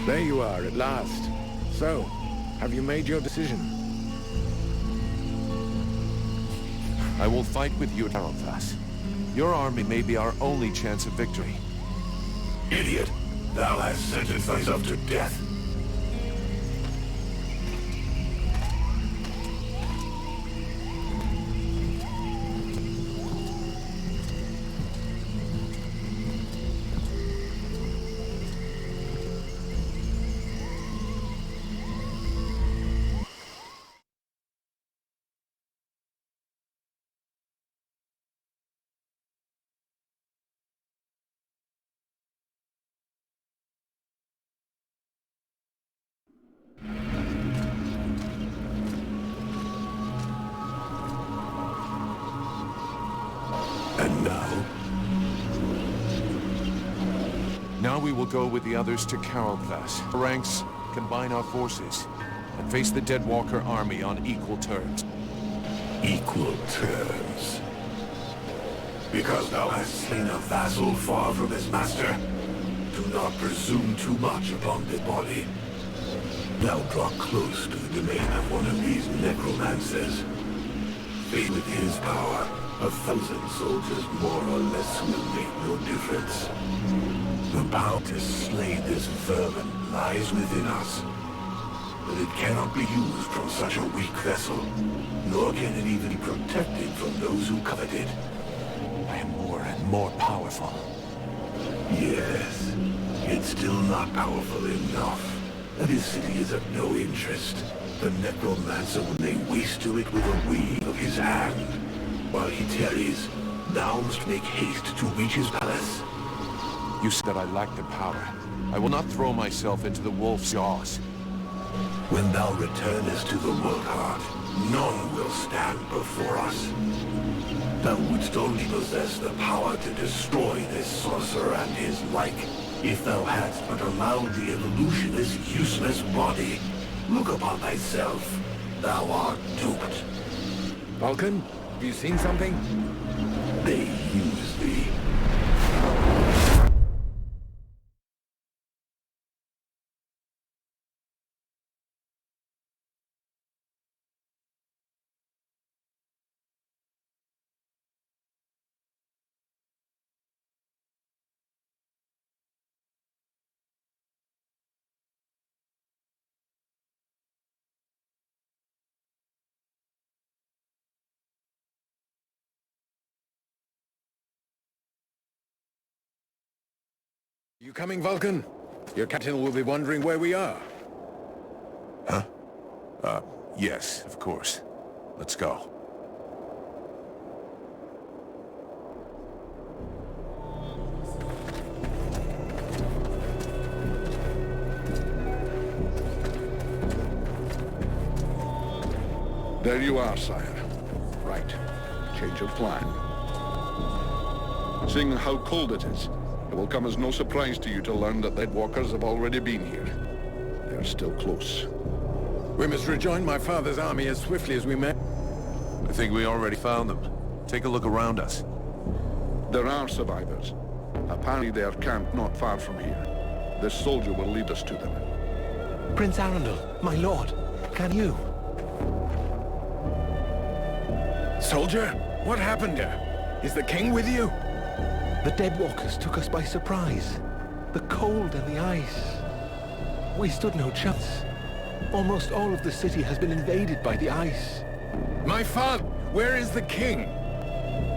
There you are, at last. So, have you made your decision? I will fight with you at Mathras. Your army may be our only chance of victory. Idiot! Thou hast sentenced thyself to death. And now? Now we will go with the others to Mathras. Ranks, combine our forces, and face the Deadwalker army on equal terms. Equal terms. Because thou hast slain a vassal far from his master, do not presume too much upon this body. Thou draw close to the domain of one of these necromancers. Faced with his power, 1,000 soldiers more or less will make no difference. The power to slay this vermin lies within us. But it cannot be used from such a weak vessel, nor can it even be protected from those who covet it. I am more and more powerful. Yes, it's still not powerful enough. This city is of no interest. The necromancer will lay waste to it with a wave of his hand. While he tarries, thou must make haste to reach his palace. You said that I lack the power. I will not throw myself into the wolf's jaws. When thou returnest to the world heart, none will stand before us. Thou wouldst only possess the power to destroy this sorcerer and his like, if thou hadst but allowed the evolution of this useless body. Look upon thyself. Thou art duped. Vulcan, have you seen something? They use thee. You coming, Vulcan? Your captain will be wondering where we are. Huh? Yes, of course. Let's go. There you are, sire. Right. Change of plan. Seeing how cold it is, it will come as no surprise to you to learn that the Deadwalkers have already been here. They are still close. We must rejoin my father's army as swiftly as we may. I think we already found them. Take a look around us. There are survivors. Apparently they are camped not far from here. This soldier will lead us to them. Prince Arundel, my lord, can you? Soldier, what happened here? Is the king with you? The Deadwalkers took us by surprise. The cold and the ice. We stood no chance. Almost all of the city has been invaded by the ice. My father, where is the king?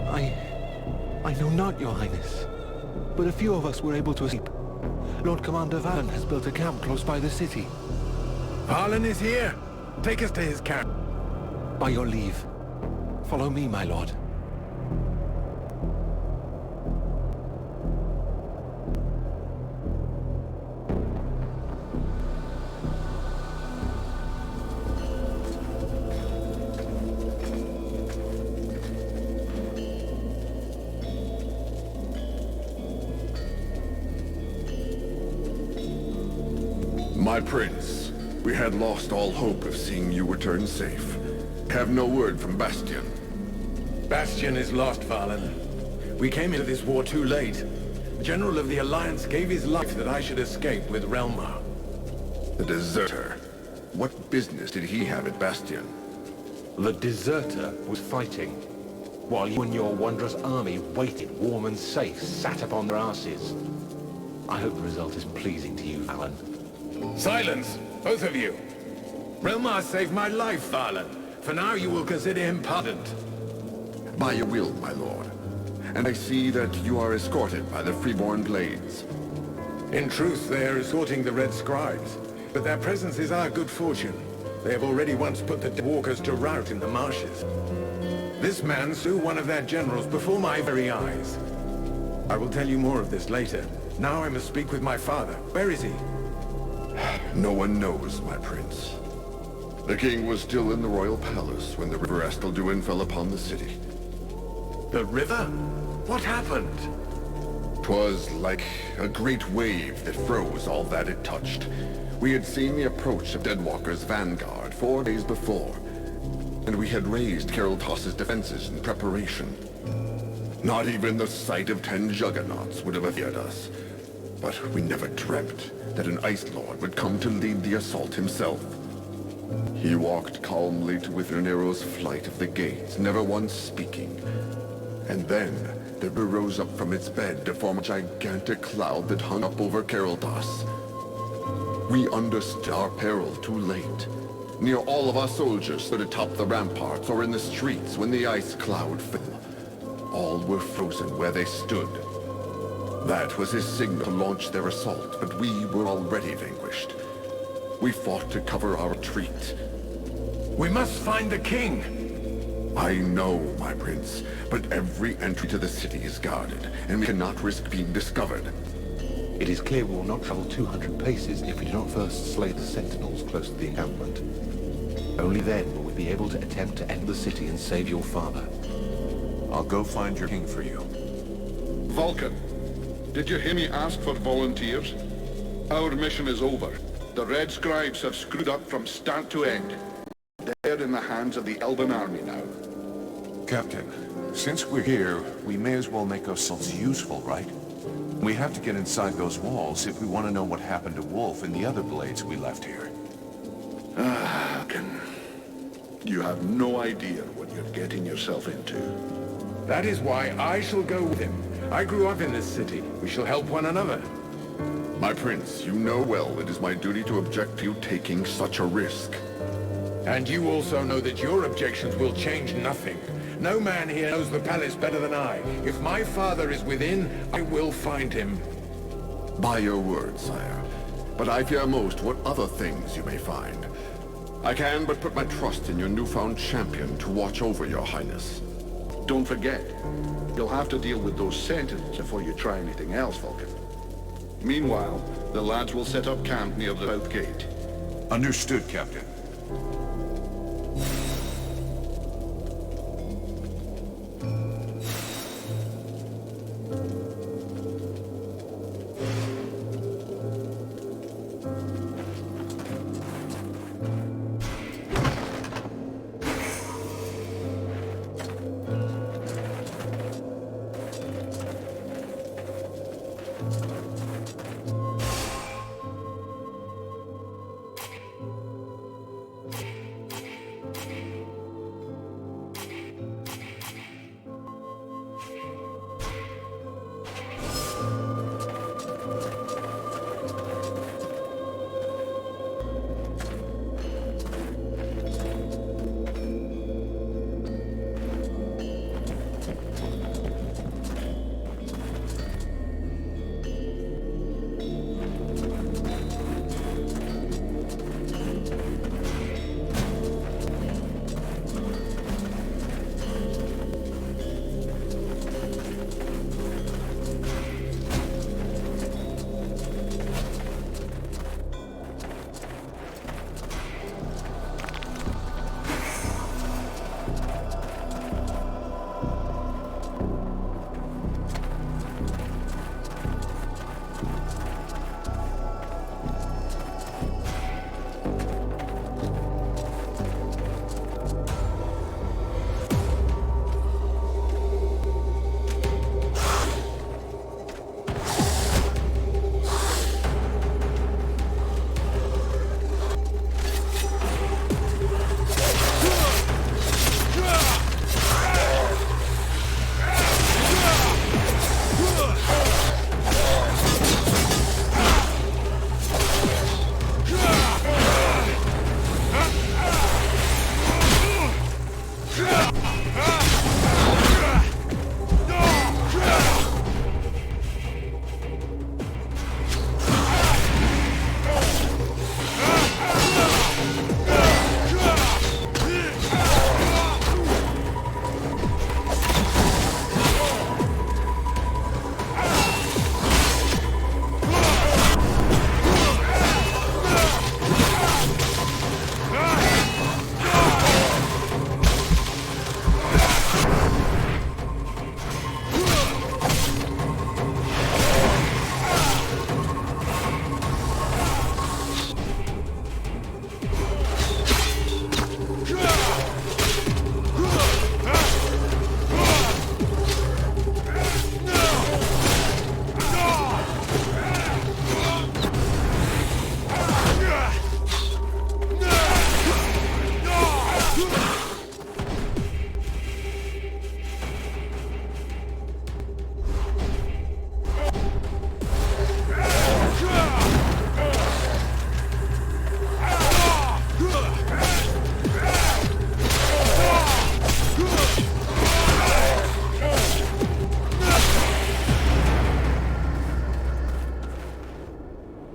I know not, your highness. But a few of us were able to escape. Lord Commander Valen has built a camp close by the city. Valen is here. Take us to his camp. By your leave. Follow me, my lord. My prince, we had lost all hope of seeing you return safe. Have no word from Bastion. Bastion is lost, Valen. We came into this war too late. The General of the Alliance gave his life that I should escape with Relmar. The deserter. What business did he have at Bastion? The deserter was fighting, while you and your wondrous army waited warm and safe, sat upon their asses. I hope the result is pleasing to you, Alan. Silence, both of you. Relmar saved my life, Varlan. For now you will consider him pardoned. By your will, my lord. And I see that you are escorted by the freeborn blades. In truth, they are escorting the Red Scribes, but their presence is our good fortune. They have already once put the walkers to rout in the marshes. This man slew one of their generals before my very eyes. I will tell you more of this later. Now I must speak with my father. Where is he? No one knows, my prince. The king was still in the royal palace when the river Escalduin fell upon the city. The river? What happened? 'Twas like a great wave that froze all that it touched. We had seen the approach of Deadwalker's vanguard 4 days before, and we had raised Kariltos' defenses in preparation. Not even the sight of 10 juggernauts would have feared us. But we never dreamt that an Ice Lord would come to lead the assault himself. He walked calmly to within an arrow's flight of the gates, never once speaking. And then the river rose up from its bed to form a gigantic cloud that hung up over Kariltos. We understood our peril too late. Near all of our soldiers stood atop the ramparts or in the streets when the ice cloud fell. All were frozen where they stood. That was his signal to launch their assault, but we were already vanquished. We fought to cover our retreat. We must find the king! I know, my prince, but every entry to the city is guarded, and we cannot risk being discovered. It is clear we will not travel 200 paces if we do not first slay the sentinels close to the encampment. Only then will we be able to attempt to enter the city and save your father. I'll go find your king for you. Vulcan, did you hear me ask for volunteers? Our mission is over. The Red Scribes have screwed up from start to end. They're in the hands of the Elven army now. Captain, since we're here, we may as well make ourselves useful, right? We have to get inside those walls if we want to know what happened to Wolf and the other blades we left here. Vulcan, you have no idea what you're getting yourself into. That is why I shall go with him. I grew up in this city. We shall help one another. My prince, you know well it is my duty to object to you taking such a risk. And you also know that your objections will change nothing. No man here knows the palace better than I. If my father is within, I will find him. By your word, sire. But I fear most what other things you may find. I can but put my trust in your newfound champion to watch over your highness. Don't forget, you'll have to deal with those sentinels before you try anything else, Vulcan. Meanwhile, the lads will set up camp near the south gate. Understood, Captain.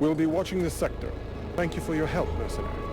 We'll be watching this sector. Thank you for your help, mercenary.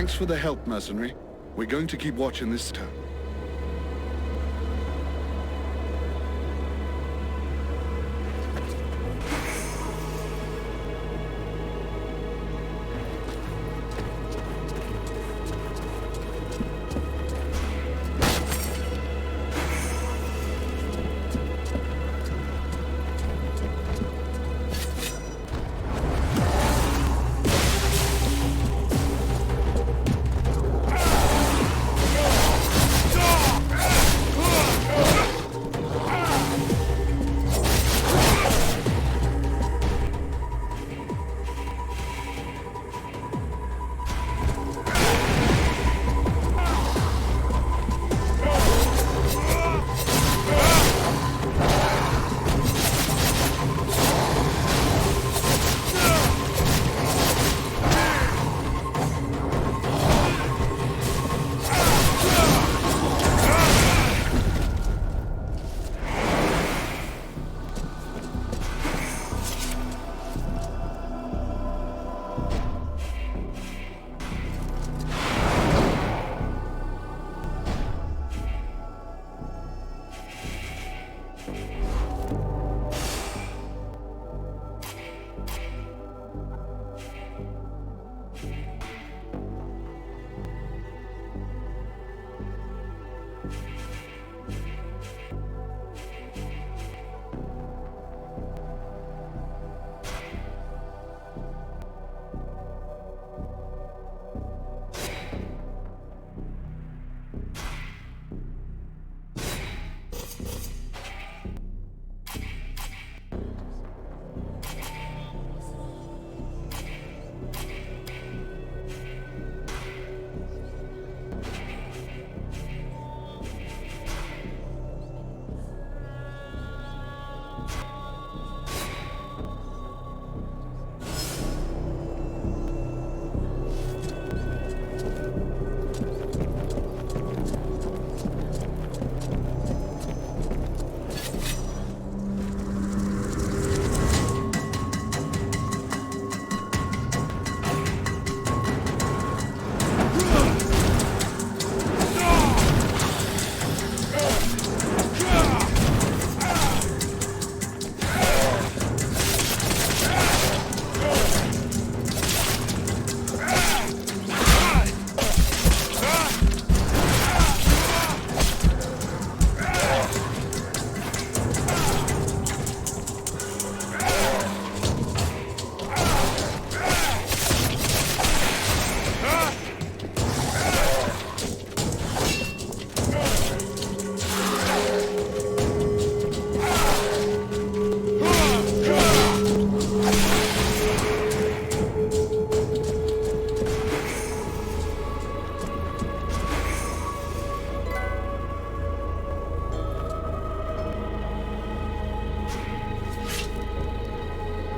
Thanks for the help, mercenary. We're going to keep watching this town.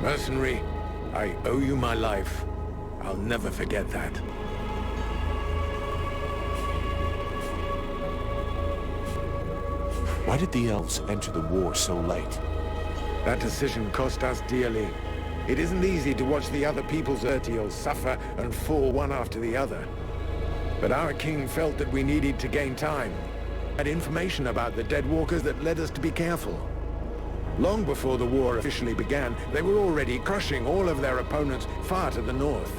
Mercenary, I owe you my life. I'll never forget that. Why did the elves enter the war so late? That decision cost us dearly. It isn't easy to watch the other people's Urtiels suffer and fall one after the other. But our king felt that we needed to gain time. Had information about the Deadwalkers that led us to be careful. Long before the war officially began, they were already crushing all of their opponents far to the north.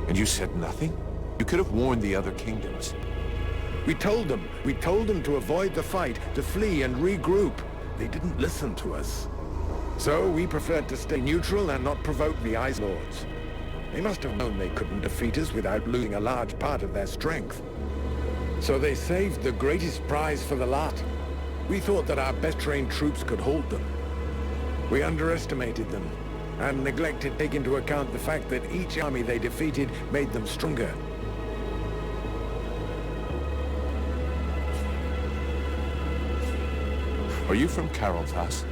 And you said nothing? You could have warned the other kingdoms. We told them to avoid the fight, to flee and regroup. They didn't listen to us. So we preferred to stay neutral and not provoke the Ice Lords. They must have known they couldn't defeat us without losing a large part of their strength. So they saved the greatest prize for the lot. We thought that our best trained troops could hold them. We underestimated them, and neglected to take into account the fact that each army they defeated made them stronger. Are you from Carolthas?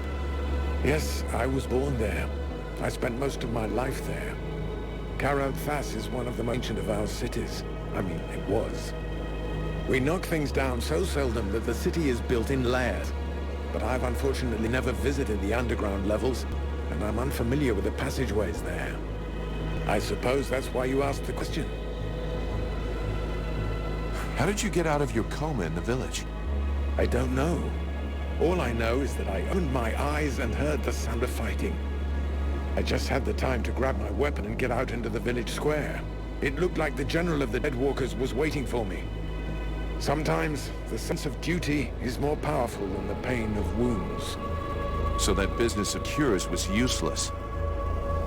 Yes, I was born there. I spent most of my life there. Carolthas is one of the most ancient of our cities. I mean, it was. We knock things down so seldom that the city is built in layers. But I've unfortunately never visited the underground levels, and I'm unfamiliar with the passageways there. I suppose that's why you asked the question. How did you get out of your coma in the village? I don't know. All I know is that I opened my eyes and heard the sound of fighting. I just had the time to grab my weapon and get out into the village square. It looked like the general of the Deadwalkers was waiting for me. Sometimes, the sense of duty is more powerful than the pain of wounds. So that business of cures was useless.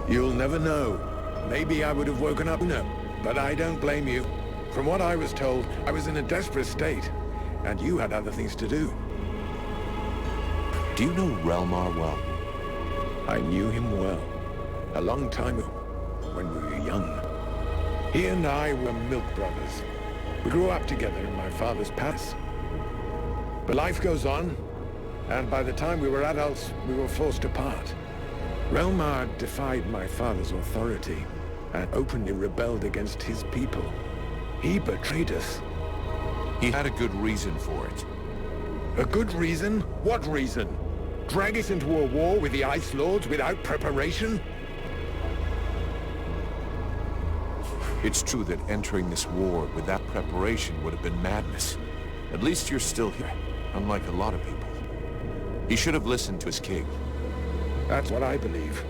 You'll never know. Maybe I would have woken up sooner, but I don't blame you. From what I was told, I was in a desperate state, and you had other things to do. Do you know Relmar well? I knew him well. A long time ago, when we were young. He and I were milk brothers. We grew up together in my father's palace. But life goes on, and by the time we were adults, we were forced apart. Relmar defied my father's authority, and openly rebelled against his people. He betrayed us. He had a good reason for it. A good reason? What reason? Drag us into a war with the Ice Lords without preparation? It's true that entering this war without preparation would have been madness. At least you're still here, unlike a lot of people. He should have listened to his king. That's what I believe.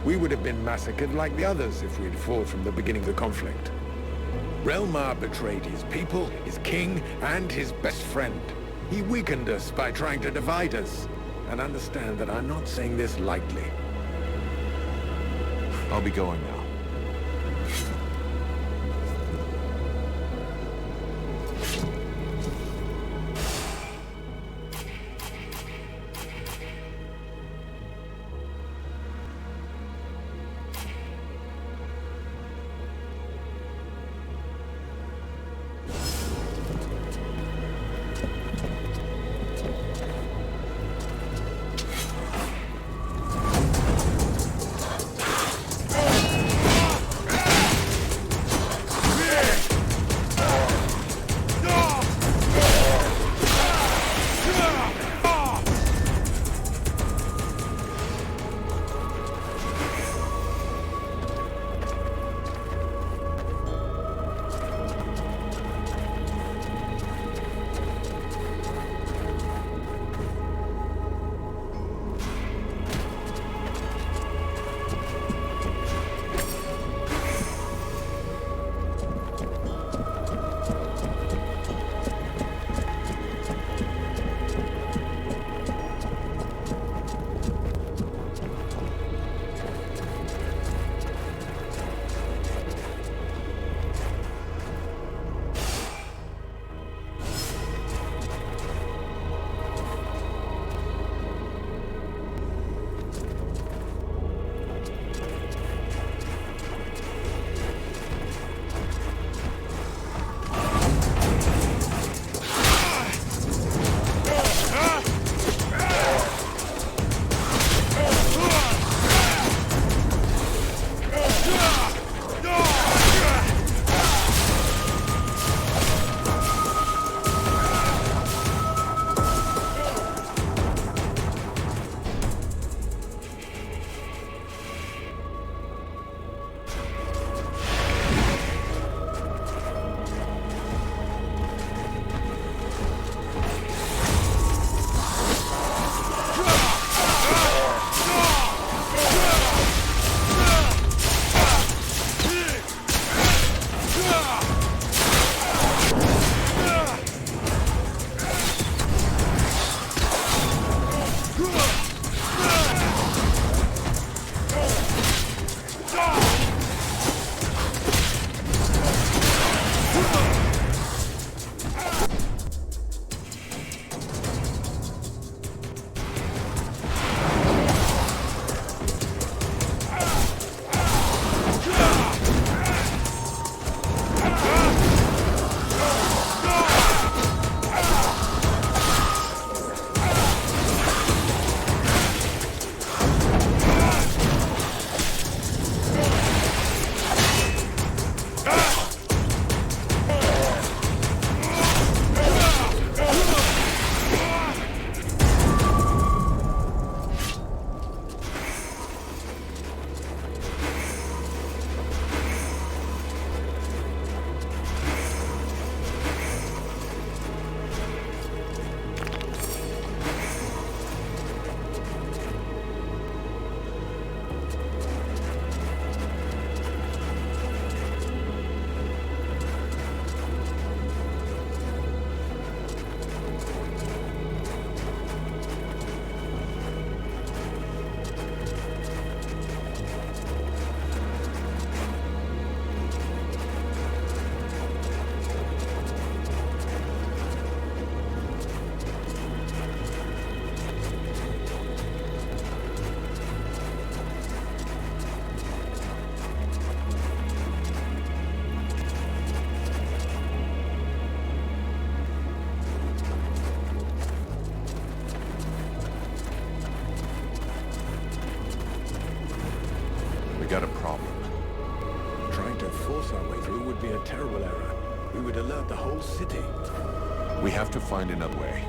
We would have been massacred like the others if we'd fought from the beginning of the conflict. Relmar betrayed his people, his king, and his best friend. He weakened us by trying to divide us. And understand that I'm not saying this lightly. I'll be going now. got a problem. Trying to force our way through would be a terrible error. We would alert the whole city. We have to find another way.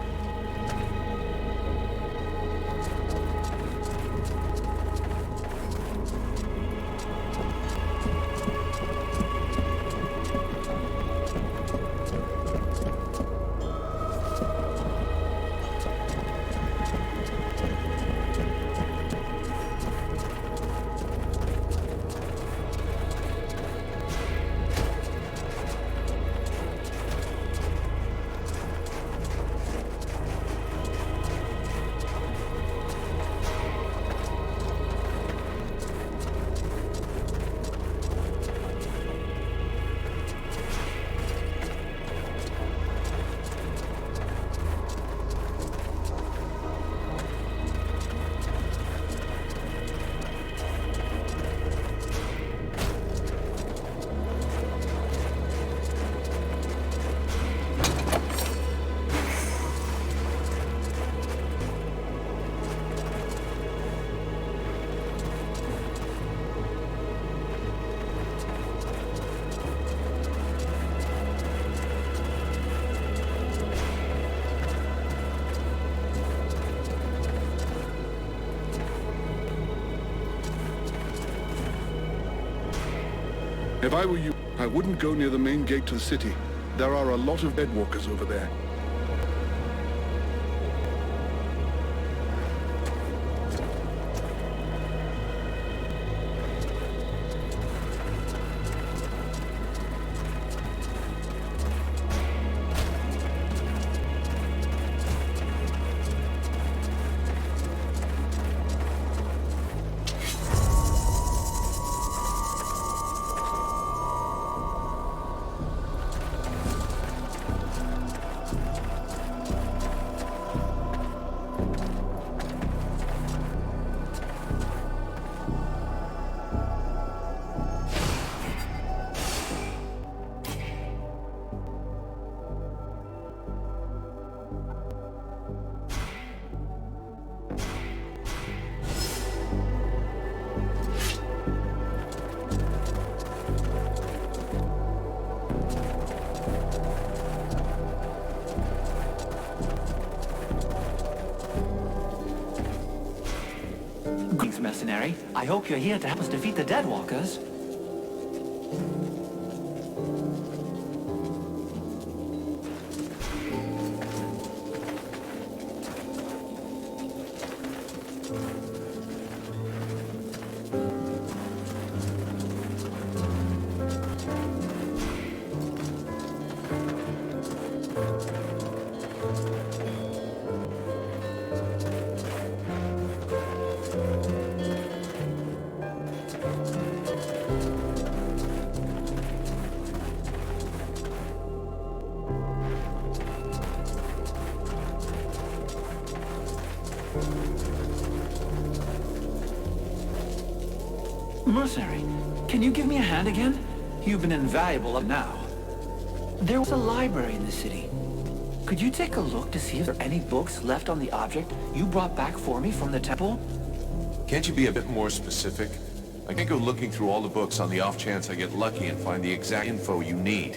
If I were you, I wouldn't go near the main gate to the city. There are a lot of deadwalkers over there. Greetings, mercenary. I hope you're here to help us defeat the Deadwalkers. Mercenary, can you give me a hand again? You've been invaluable up now. There was a library in the city. Could you take a look to see if there are any books left on the object you brought back for me from the temple? Can't you be a bit more specific? I can't go looking through all the books on the off chance I get lucky and find the exact info you need.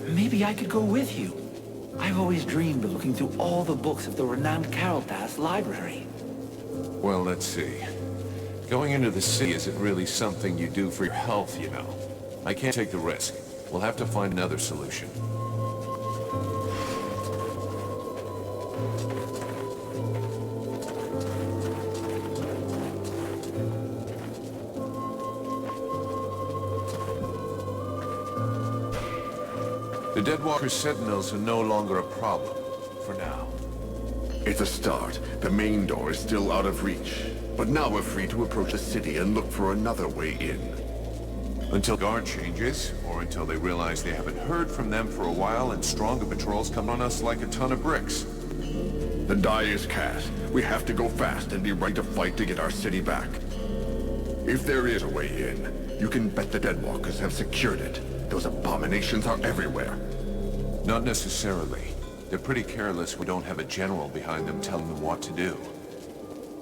Maybe I could go with you. I've always dreamed of looking through all the books of the renowned Caroltas library. Well, let's see. Going into the city isn't really something you do for your health, you know. I can't take the risk. We'll have to find another solution. The Deadwalker Sentinels are no longer a problem, for now. It's a start. The main door is still out of reach. But now we're free to approach the city and look for another way in. Until guard changes, or until they realize they haven't heard from them for a while and stronger patrols come on us like a ton of bricks. The die is cast. We have to go fast and be ready to fight to get our city back. If there is a way in, you can bet the Deadwalkers have secured it. Those abominations are everywhere. Not necessarily. They're pretty careless we don't have a general behind them telling them what to do.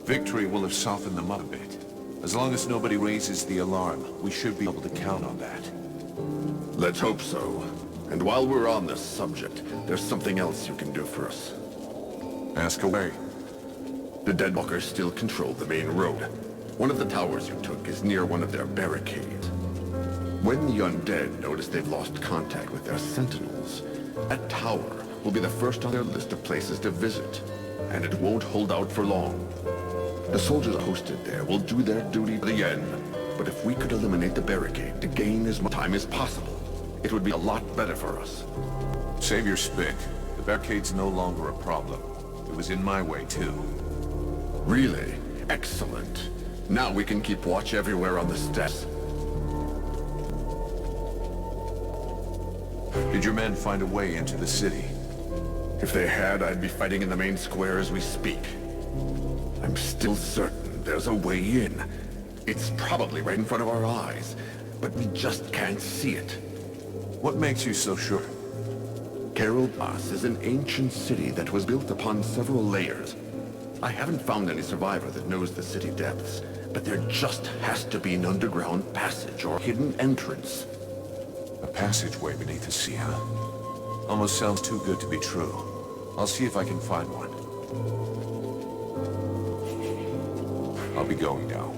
Victory will have softened them up a bit. As long as nobody raises the alarm, we should be able to count on that. Let's hope so. And while we're on this subject, there's something else you can do for us. Ask away. The Deadwalkers still control the main road. One of the towers you took is near one of their barricades. When the undead notice they've lost contact with their sentinels, that tower will be the first on their list of places to visit, and it won't hold out for long. The soldiers posted there will do their duty to the end, but if we could eliminate the barricade to gain as much time as possible, it would be a lot better for us. Save your spit. The barricade's no longer a problem. It was in my way, too. Really? Excellent. Now we can keep watch everywhere on the steps. Did your men find a way into the city? If they had, I'd be fighting in the main square as we speak. I'm still certain there's a way in. It's probably right in front of our eyes, but we just can't see it. What makes you so sure? Carolas is an ancient city that was built upon several layers. I haven't found any survivor that knows the city depths, but there just has to be an underground passage or hidden entrance. A passageway beneath the sea, huh? Almost sounds too good to be true. I'll see if I can find one. I'll be going now.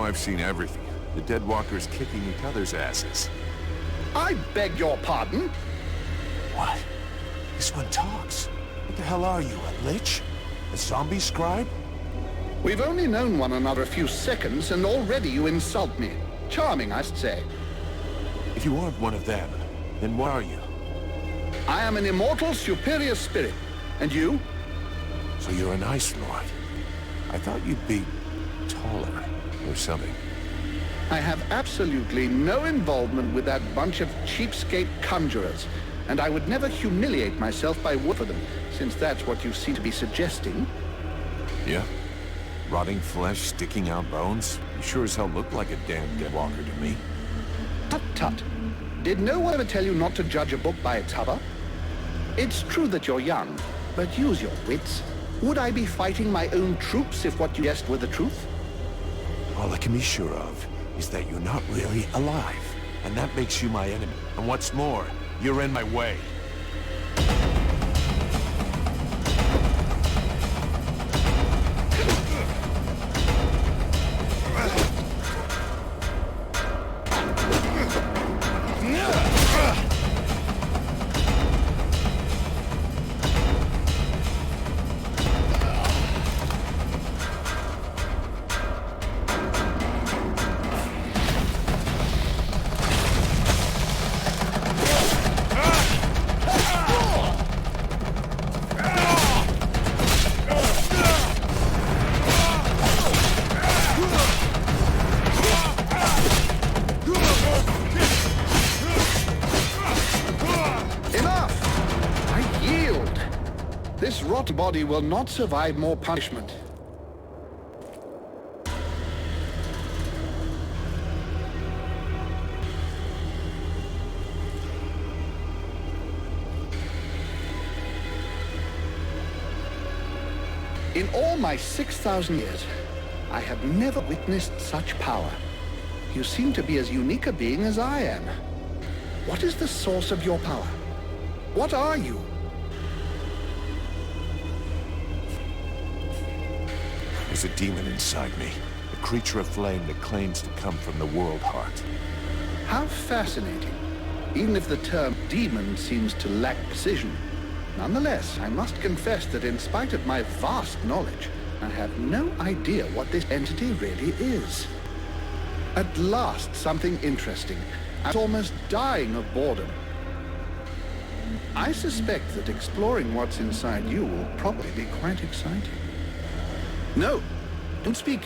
I've seen everything. The Deadwalkers kicking each other's asses. I beg your pardon? What? This one talks. What the hell are you, a lich? A zombie scribe? We've only known one another a few seconds, and already you insult me. Charming, I should say. If you aren't one of them, then what are you? I am an immortal, superior spirit. And you? So you're an Ice Lord. I thought you'd be taller or something. I have absolutely no involvement with that bunch of cheapskate conjurers, and I would never humiliate myself by work for them, since that's what you seem to be suggesting. Yeah? Rotting flesh, sticking out bones? You sure as hell look like a damn Deadwalker to me. Tut tut. Did no one ever tell you not to judge a book by its cover? It's true that you're young, but use your wits. Would I be fighting my own troops if what you guessed were the truth? All I can be sure of is that you're not really alive, and that makes you my enemy. And what's more, you're in my way. This rotten body will not survive more punishment. In all my 6,000 years, I have never witnessed such power. You seem to be as unique a being as I am. What is the source of your power? What are you? There's a demon inside me, a creature of flame that claims to come from the world heart. How fascinating. Even if the term demon seems to lack precision. Nonetheless, I must confess that in spite of my vast knowledge, I have no idea what this entity really is. At last, something interesting. I'm almost dying of boredom. I suspect that exploring what's inside you will probably be quite exciting. No, don't speak.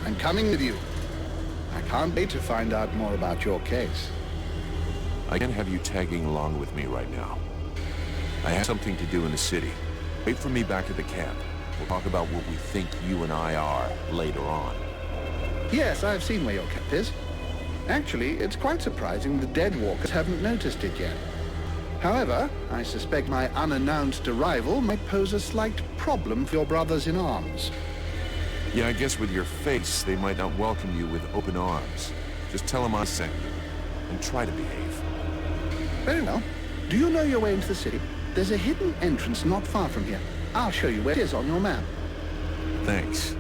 I'm coming with you. I can't wait to find out more about your case. I can't have you tagging along with me right now. I have something to do in the city. Wait for me back at the camp. We'll talk about what we think you and I are later on. Yes, I've seen where your camp is. Actually, it's quite surprising the Deadwalkers haven't noticed it yet. However, I suspect my unannounced arrival might pose a slight problem for your brothers in arms. Yeah, I guess with your face, they might not welcome you with open arms. Just tell them I sent you, and try to behave. Very well. Do you know your way into the city? There's a hidden entrance not far from here. I'll show you where it is on your map. Thanks.